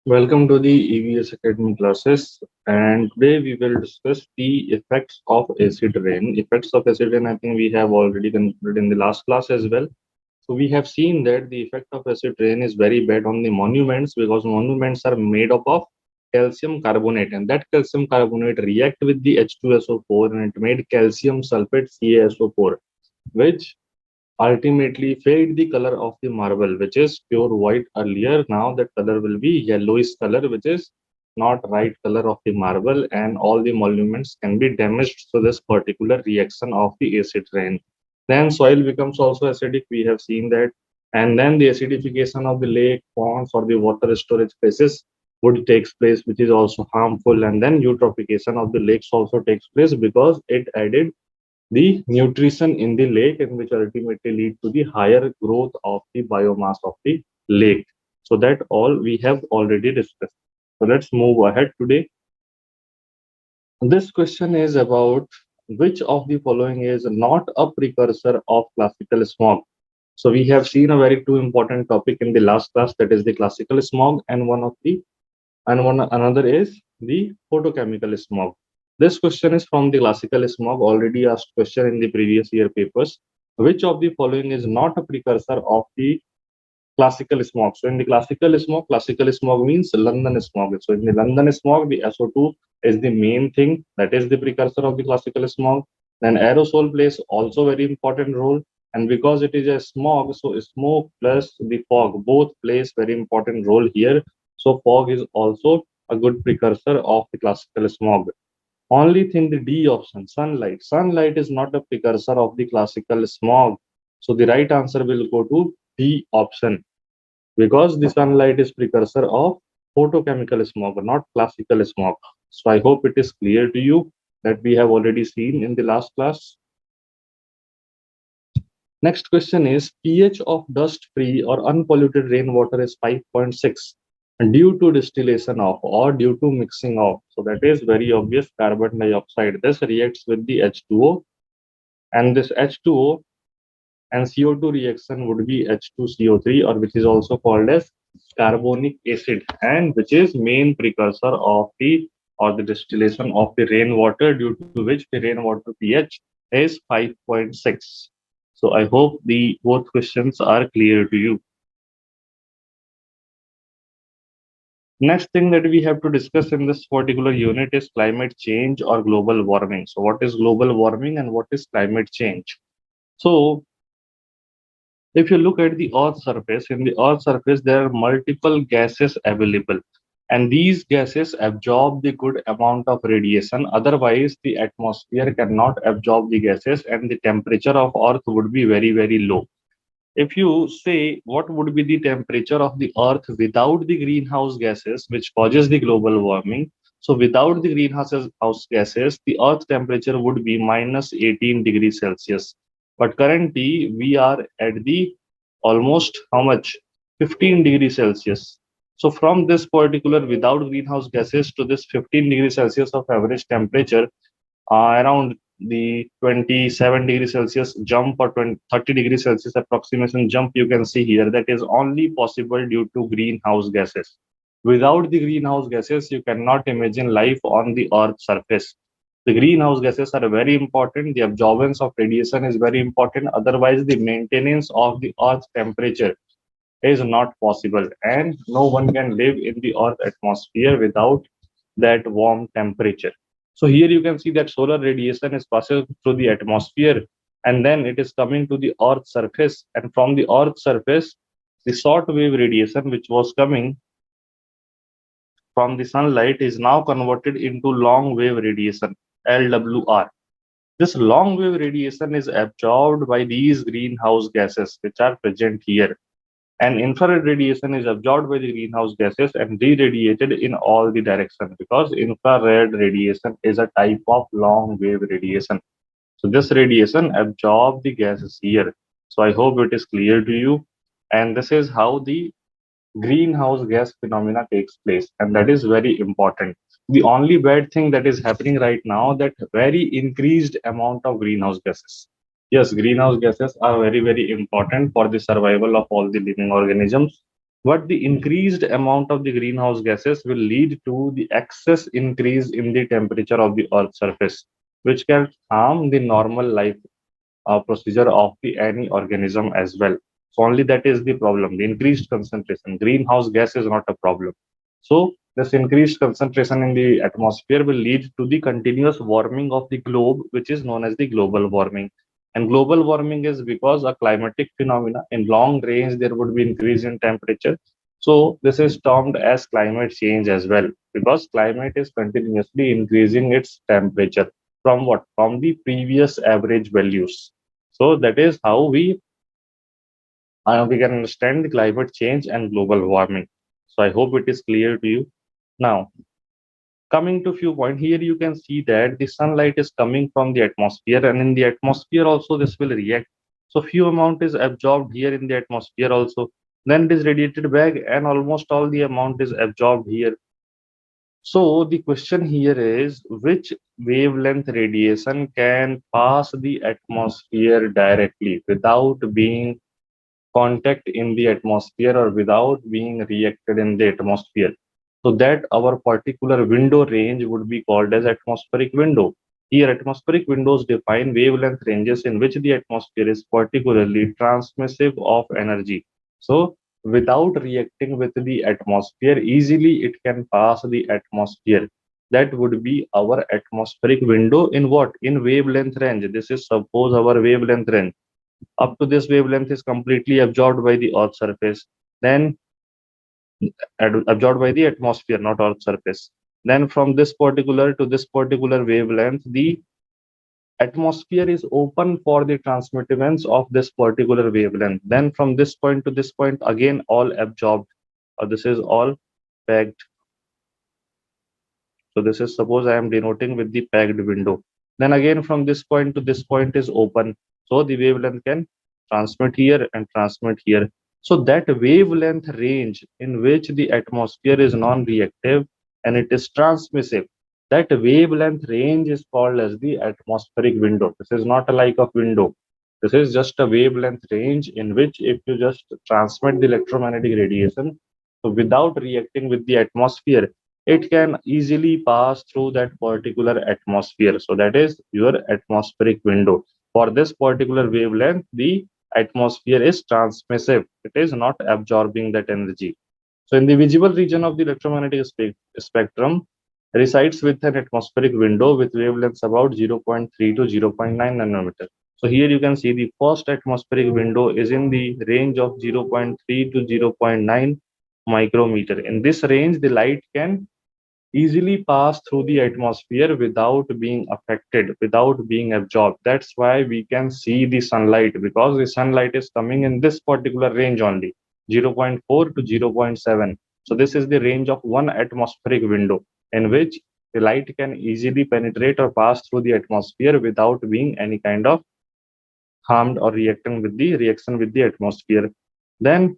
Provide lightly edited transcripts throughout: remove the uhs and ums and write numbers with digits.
Welcome to the EVS Academy classes, and today we will discuss the effects of acid rain. Effects of acid rain, I think we have already concluded in the last class as well. So we have seen that the effect of acid rain is very bad on the monuments because monuments are made up of calcium carbonate, and that calcium carbonate react with the H2SO4 and it made calcium sulfate CaSO4, which ultimately fade the color of the marble, which is pure white earlier. Now that color will be yellowish color, which is not right color of the marble, and all the monuments can be damaged through this particular reaction of the acid rain. Then soil becomes also acidic. We have seen that, and then the acidification of the lake, ponds, or the water storage places would takes place, which is also harmful. And then eutrophication of the lakes also takes place because it added the nutrition in the lake and which ultimately lead to the higher growth of the biomass of the lake. So that all we have already discussed. So let's move ahead today. This question is about which of the following is not a precursor of classical smog. So we have seen a very two important topic in the last class, that is the classical smog, and one another is the photochemical smog. This question is from the classical smog, already asked question in the previous year papers. Which of the following is not a precursor of the classical smog? So in the classical smog means London smog. So in the London smog, the SO2 is the main thing, that is the precursor of the classical smog. Then aerosol plays also very important role. And because it is a smog, so smoke plus the fog both plays very important role here. So fog is also a good precursor of the classical smog. Only thing, the D option, sunlight. Sunlight is not a precursor of the classical smog. So the right answer will go to D option because the sunlight is precursor of photochemical smog, not classical smog. So I hope it is clear to you that we have already seen in the last class. Next question is pH of dust-free or unpolluted rainwater is 5.6 due to distillation of or due to mixing of. So that is very obvious, carbon dioxide. This reacts with the H2O, and this H2O and CO2 reaction would be H2CO3, or which is also called as carbonic acid, and which is main precursor of the or the distillation of the rainwater, due to which the rainwater pH is 5.6. So I hope the both questions are clear to you. Next thing that we have to discuss in this particular unit is climate change or global warming. So what is global warming and what is climate change? So if you look at the Earth's surface, in the Earth's surface, there are multiple gases available, and these gases absorb the good amount of radiation. Otherwise, the atmosphere cannot absorb the gases, and the temperature of Earth would be very, very low. If you say what would be the temperature of the Earth without the greenhouse gases, which causes the global warming, so without the greenhouse house gases, the Earth temperature would be minus 18 degrees Celsius. But currently, we are at the almost how much? 15 degrees Celsius. So from this particular without greenhouse gases to this 15 degrees Celsius of average temperature, around the 27 degrees Celsius jump or 30 degrees Celsius approximation jump you can see here, that is only possible due to greenhouse gases. Without the greenhouse gases, you cannot imagine life on the Earth's surface. The greenhouse gases are very important. The absorbance of radiation is very important. Otherwise, the maintenance of the Earth's temperature is not possible, and no one can live in the Earth atmosphere without that warm temperature. So here you can see that solar radiation is passing through the atmosphere, and then it is coming to the Earth's surface, and from the Earth's surface, the short wave radiation which was coming from the sunlight is now converted into long wave radiation, LWR. This long wave radiation is absorbed by these greenhouse gases which are present here, and infrared radiation is absorbed by the greenhouse gases and re-radiated in all the directions, because infrared radiation is a type of long wave radiation. So this radiation absorbs the gases here. So I hope it is clear to you. And this is how the greenhouse gas phenomena takes place, and that is very important. The only bad thing that is happening right now, that very increased amount of greenhouse gases. Yes, greenhouse gases are very, very important for the survival of all the living organisms. But the increased amount of the greenhouse gases will lead to the excess increase in the temperature of the Earth's surface, which can harm the normal life procedure of the any organism as well. So only that is the problem. The increased concentration. Greenhouse gas is not a problem. So this increased concentration in the atmosphere will lead to the continuous warming of the globe, which is known as the global warming. And global warming is because a climatic phenomena in long range there would be increase in temperature. So this is termed as climate change as well, because climate is continuously increasing its temperature from what? From the previous average values. So that is how we can understand the climate change and global warming. So I hope it is clear to you. Now, coming to few points here, you can see that the sunlight is coming from the atmosphere, and in the atmosphere also this will react. So few amount is absorbed here in the atmosphere also. Then it is radiated back, and almost all the amount is absorbed here. So the question here is which wavelength radiation can pass the atmosphere directly without being contact in the atmosphere or without being reacted in the atmosphere. So that our particular window range would be called as atmospheric window. Here, atmospheric windows define wavelength ranges in which the atmosphere is particularly transmissive of energy. So, without reacting with the atmosphere, easily it can pass the atmosphere. That would be our atmospheric window in what? In wavelength range. This is suppose our wavelength range up to this wavelength is completely absorbed by the Earth's surface, then absorbed by the atmosphere, not Earth's surface. Then from this particular to this particular wavelength, the atmosphere is open for the transmittance of this particular wavelength. Then from this point to this point, again all absorbed. This is all packed. So this is suppose I am denoting with the packed window. Then again from this point to this point is open. So the wavelength can transmit here and transmit here. So that wavelength range in which the atmosphere is non-reactive and it is transmissive, that wavelength range is called as the atmospheric window. This is not a like of window. This is just a wavelength range in which if you just transmit the electromagnetic radiation, so without reacting with the atmosphere, it can easily pass through that particular atmosphere. So that is your atmospheric window. For this particular wavelength, the atmosphere is transmissive. It is not absorbing that energy. So in the visible region of the electromagnetic spectrum resides with an atmospheric window with wavelengths about zero point 0.3 to zero point 0.9 nanometer. So here you can see the first atmospheric window is in the range of zero point 0.3 to zero point 0.9 micrometer. In this range, the light can easily pass through the atmosphere without being affected, without being absorbed. That's why we can see the sunlight, because the sunlight is coming in this particular range only, zero point 0.4 to zero point 0.7. So this is the range of one atmospheric window in which the light can easily penetrate or pass through the atmosphere without being any kind of harmed or reaction with the atmosphere. Then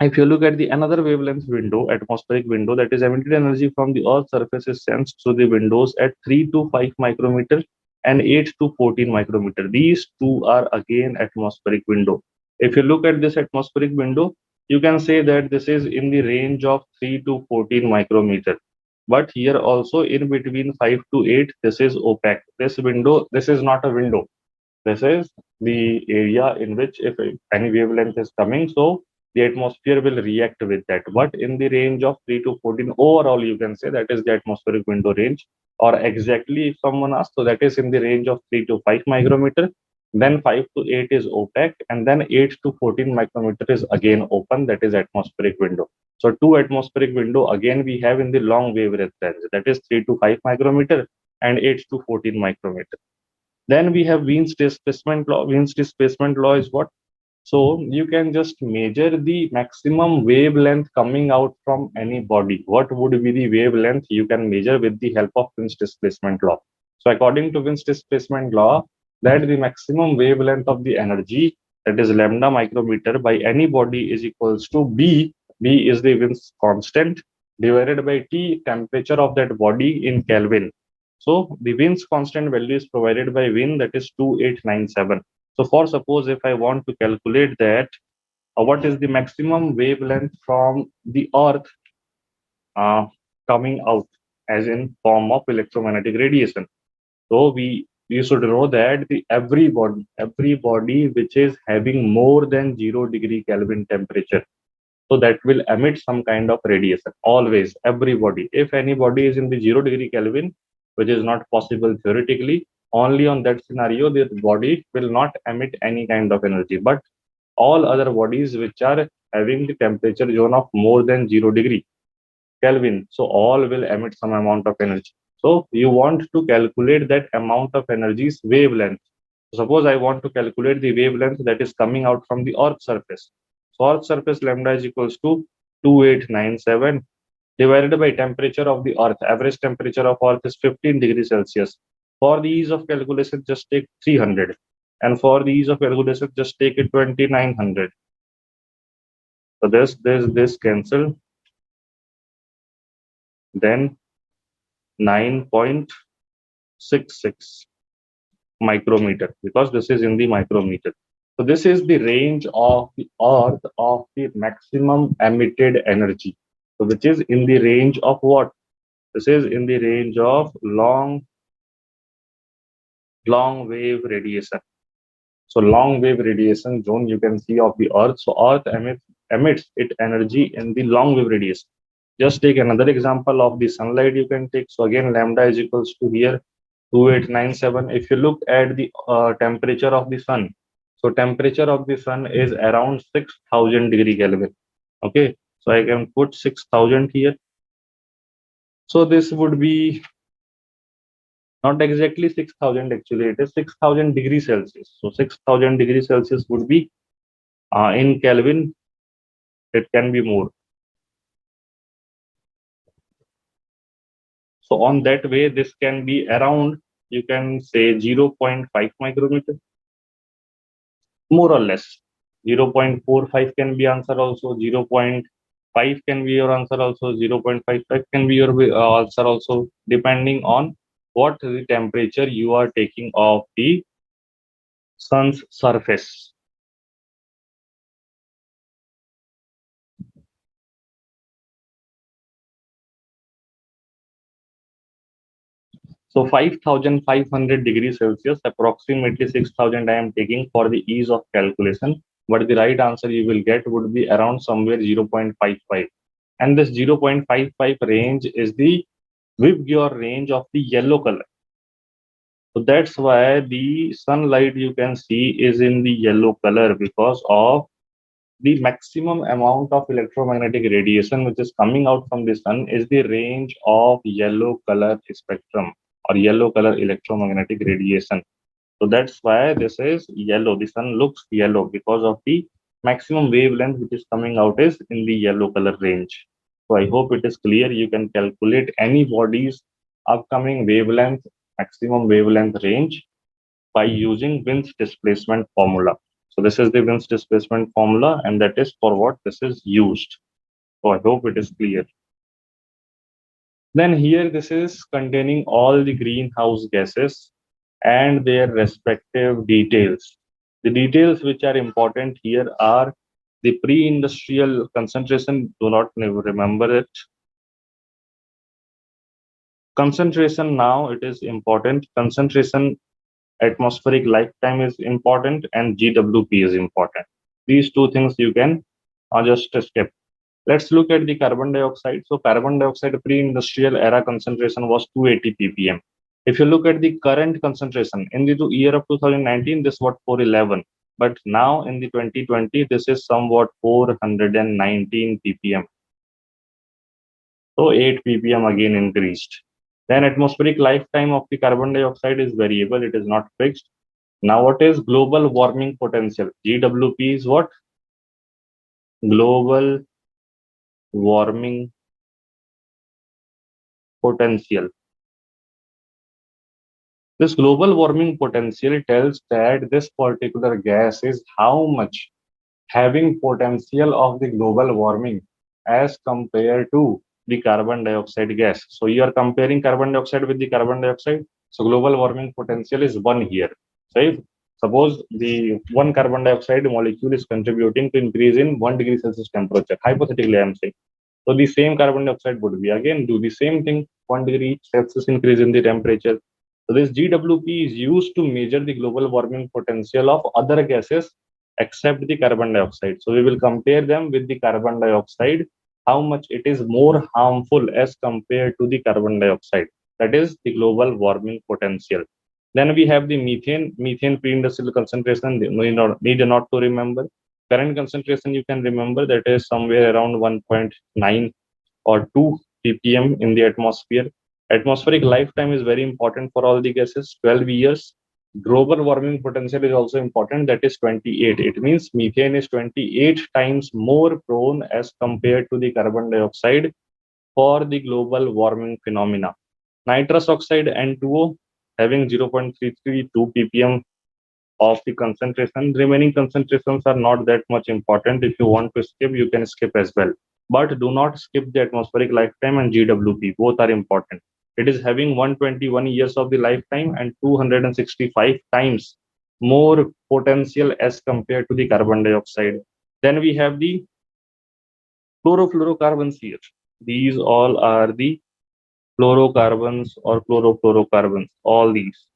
if you look at the another wavelength window, atmospheric window, that is emitted energy from the Earth's surface is sensed through the windows at 3 to 5 micrometer and 8 to 14 micrometer. These two are again atmospheric window. If you look at this atmospheric window, you can say that this is in the range of 3 to 14 micrometer. But here also in between 5 to 8, this is opaque. This window, this is not a window. This is the area in which if any wavelength is coming, so the atmosphere will react with that. But in the range of 3 to 14, overall, you can say that is the atmospheric window range. Or exactly if someone asks, so that is in the range of 3 to 5 micrometer. Then 5 to 8 is opaque, and then 8 to 14 micrometer is again open, that is atmospheric window. So two atmospheric window again we have in the long wavelength range, that is 3 to 5 micrometer and 8 to 14 micrometer. Then we have Wien's displacement law. Wien's displacement law is what? So you can just measure the maximum wavelength coming out from any body. What would be the wavelength you can measure with the help of Wien's displacement law? So according to Wien's displacement law, that the maximum wavelength of the energy, that is lambda micrometer by any body, is equals to B. B is the Wien's constant divided by T, temperature of that body in Kelvin. So the Wien's constant value is provided by Wien, that is 2897. So for suppose if I want to calculate that what is the maximum wavelength from the Earth uh, coming out as in form of electromagnetic radiation. So we should know that the every body which is having more than 0 degree Kelvin temperature, so that will emit some kind of radiation. Always, everybody. If anybody is in the 0 degree Kelvin, which is not possible theoretically, only on that scenario the body will not emit any kind of energy. But all other bodies which are having the temperature zone of more than 0 degree Kelvin. So all will emit some amount of energy. So you want to calculate that amount of energy's wavelength. Suppose I want to calculate the wavelength that is coming out from the Earth surface. So Earth surface lambda is equals to 2897 divided by temperature of the Earth. Average temperature of Earth is 15 degrees Celsius. For the ease of calculation, just take 300. And for the ease of calculation, just take it 2900. So this cancel. Then 9.66 micrometer, because this is in the micrometer. So this is the range of the Earth of the maximum emitted energy. So which is in the range of what? This is in the range of long wave radiation. So long wave radiation zone you can see of the Earth. So Earth emits its energy in the long wave radiation. Just take another example of the sunlight you can take. So again, lambda is equals to here 2897. If you look at the temperature of the sun, so temperature of the sun is around 6000 degree Kelvin. Okay, so I can put 6000 here. So this would be not exactly 6000, actually it is 6000 degrees Celsius. So 6000 degrees Celsius would be in Kelvin, it can be more. So on that way, this can be around, you can say 0.5 micrometer, more or less. 0.45 can be answer also, 0.5 can be your answer also, 0.55 can be your answer also, depending on what the temperature you are taking of the sun's surface. So 5500 degrees Celsius, approximately 6000 I am taking for the ease of calculation. But the right answer you will get would be around somewhere 0.55. And this 0.55 range is the Vibgyor range of the yellow color. So that's why the sunlight you can see is in the yellow color, because of the maximum amount of electromagnetic radiation which is coming out from the sun is the range of yellow color spectrum or yellow color electromagnetic radiation. So that's why this is yellow. The sun looks yellow because of the maximum wavelength which is coming out is in the yellow color range. So I hope it is clear. You can calculate any body's upcoming wavelength, maximum wavelength range by using Wien's displacement formula. So this is the Wien's displacement formula, and that is for what this is used. So I hope it is clear. Then here this is containing all the greenhouse gases and their respective details. The details which are important here are the pre-industrial concentration. Do not remember it. Concentration, now it is important. Concentration, atmospheric lifetime is important, and GWP is important. These two things you can just skip. Let's look at the carbon dioxide. So carbon dioxide pre-industrial era concentration was 280 ppm. If you look at the current concentration in the year of 2019, this was 411. But now in the 2020, this is somewhat 419 ppm. So 8 ppm again increased. Then atmospheric lifetime of the carbon dioxide is variable, it is not fixed. Now what is global warming potential? GWP is what? Global warming potential. This global warming potential tells that this particular gas is how much having potential of the global warming as compared to the carbon dioxide gas. So you are comparing carbon dioxide with the carbon dioxide. So global warming potential is 1 here, right? Suppose the one carbon dioxide molecule is contributing to increase in 1 degree Celsius temperature. Hypothetically, I am saying. So the same carbon dioxide would be again do the same thing, 1 degree Celsius increase in the temperature. So this GWP is used to measure the global warming potential of other gases except the carbon dioxide. So we will compare them with the carbon dioxide, how much it is more harmful as compared to the carbon dioxide. That is the global warming potential. Then we have the methane pre-industrial concentration, need not to remember. Current concentration you can remember that is somewhere around 1.9 or 2 ppm in the atmosphere. Atmospheric lifetime is very important for all the gases, 12 years. Global warming potential is also important, that is 28. It means methane is 28 times more prone as compared to the carbon dioxide for the global warming phenomena. Nitrous oxide N2O having 0.332 ppm of the concentration. Remaining concentrations are not that much important. If you want to skip, you can skip as well. But do not skip the atmospheric lifetime and GWP. Both are important. It is having 121 years of the lifetime and 265 times more potential as compared to the carbon dioxide. Then we have the chlorofluorocarbons here. These all are the fluorocarbons or chlorofluorocarbons. All these.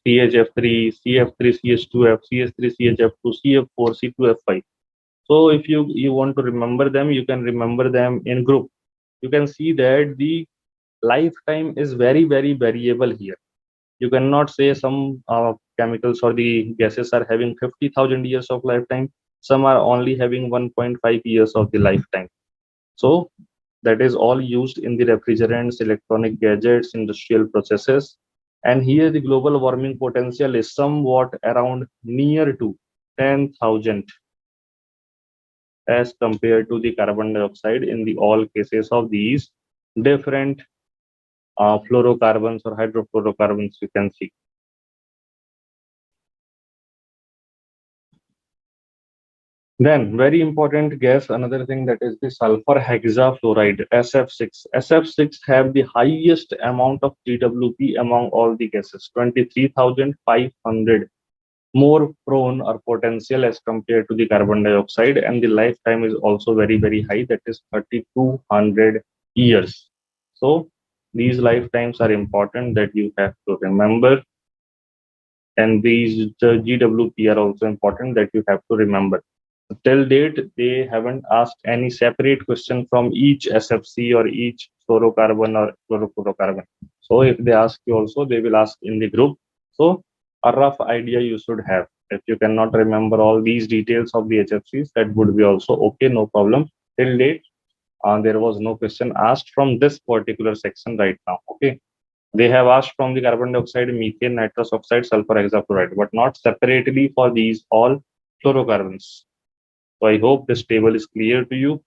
CHF3, CF3, CH2F, CH3, CHF2, CF4, C2F5. So if you want to remember them, you can remember them in group. You can see that the lifetime is very variable here. You cannot say some chemicals or the gases are having 50,000 years of lifetime. Some are only having 1.5 years of the lifetime. So that is all used in the refrigerants, electronic gadgets, industrial processes. And here the global warming potential is somewhat around near to 10,000 as compared to the carbon dioxide in the all cases of these different fluorocarbons or hydrofluorocarbons you can see. Then very important gas, another thing, that is the sulfur hexafluoride, SF6. SF6 have the highest amount of GWP among all the gases, 23,500 more prone or potential as compared to the carbon dioxide, and the lifetime is also very high, that is 3,200 years. So these lifetimes are important that you have to remember, and these the GWP are also important that you have to remember. Till date, they haven't asked any separate question from each SFC or each fluorocarbon or chlorofluorocarbon. So if they ask you also, they will ask in the group. So a rough idea you should have. If you cannot remember all these details of the HFCs, that would be also okay, no problem. Till date, there was no question asked from this particular section right now. Okay. They have asked from the carbon dioxide, methane, nitrous oxide, sulfur hexafluoride, but not separately for these all fluorocarbons. So I hope this table is clear to you.